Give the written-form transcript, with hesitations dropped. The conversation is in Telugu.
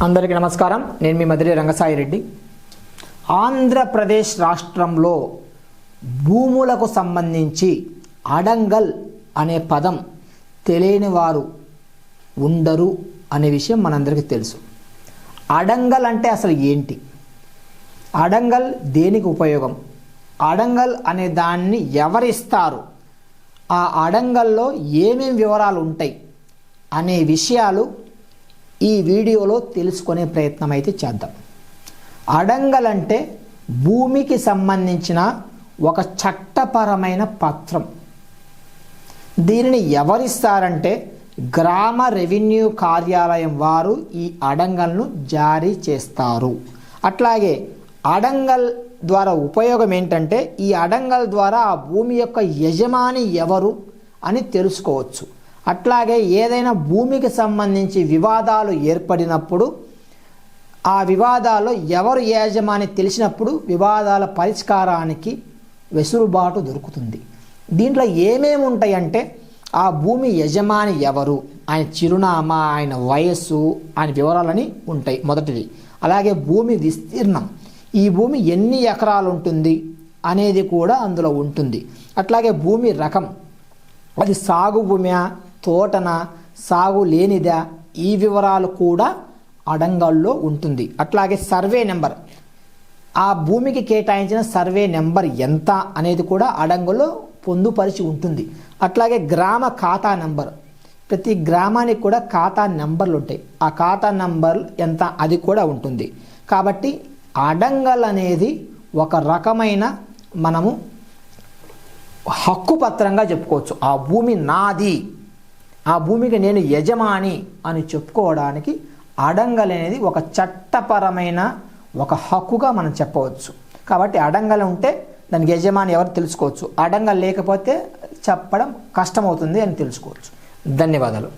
అందరికీ నమస్కారం. నేను మీ మదిరి రంగసాయి రెడ్డి. ఆంధ్రప్రదేశ్ రాష్ట్రంలో భూములకు సంబంధించి అడంగల్ అనే పదం తెలియని వారు ఉండరు అనే విషయం మనందరికీ తెలుసు. అడంగల్ అంటే అసలు ఏంటి? అడంగల్ దేనికి ఉపయోగం? అడంగల్ అనే దాన్ని ఎవరిస్తారు? ఆ అడంగల్లో ఏమేం వివరాలు ఉంటాయి అనే విషయాలు ఈ వీడియోలో తెలుసుకునే ప్రయత్నం అయితే చేద్దాం. అడంగల్ అంటే భూమికి సంబంధించిన ఒక చట్టపరమైన పత్రం. దీనిని ఎవరిస్తారంటే గ్రామ రెవెన్యూ కార్యాలయం వారు ఈ అడంగల్ను జారీ చేస్తారు. అట్లాగే అడంగల్ ద్వారా ఉపయోగం ఏంటంటే ఈ అడంగల్ ద్వారా ఆ భూమి యొక్క యజమాని ఎవరు అని తెలుసుకోవచ్చు. అట్లాగే ఏదైనా భూమికి సంబంధించి వివాదాలు ఏర్పడినప్పుడు ఆ వివాదాల్లో ఎవరు యజమాని తెలిసినప్పుడు వివాదాల పరిష్కారానికి వెసులుబాటు దొరుకుతుంది. దీంట్లో ఏమేమి ఉంటాయంటే ఆ భూమి యజమాని ఎవరు, ఆయన చిరునామా, ఆయన వయస్సు, ఆయన వివరాలని ఉంటాయి మొదటిది. అలాగే భూమి విస్తీర్ణం, ఈ భూమి ఎన్ని ఎకరాలు ఉంటుంది అనేది కూడా అందులో ఉంటుంది. అట్లాగే భూమి రకం, అది సాగు భూమియా, తోటన, సాగు లేనిదా, ఈ వివరాలు కూడా అడంగల్లో ఉంటుంది. అట్లాగే సర్వే నెంబర్, ఆ భూమికి కేటాయించిన సర్వే నెంబర్ ఎంత అనేది కూడా అడంగల్లో పొందుపరిచి ఉంటుంది. అట్లాగే గ్రామ ఖాతా నెంబర్, ప్రతి గ్రామానికి కూడా ఖాతా నెంబర్లు ఉంటాయి. ఆ ఖాతా నెంబర్ ఎంత అది కూడా ఉంటుంది. కాబట్టి అడంగల్ అనేది ఒక రకమైన మనము హక్కు పత్రంగా చెప్పుకోవచ్చు. ఆ భూమి నాది, ఆ భూమికి నేను యజమాని అని చెప్పుకోవడానికి అడంగల్ అనేది ఒక చట్టపరమైన ఒక హక్కుగా మనం చెప్పవచ్చు. కాబట్టి అడంగల్ ఉంటే దానికి యజమాని ఎవరు తెలుసుకోవచ్చు. అడంగల్ లేకపోతే చెప్పడం కష్టమవుతుంది అని తెలుసుకోవచ్చు. ధన్యవాదాలు.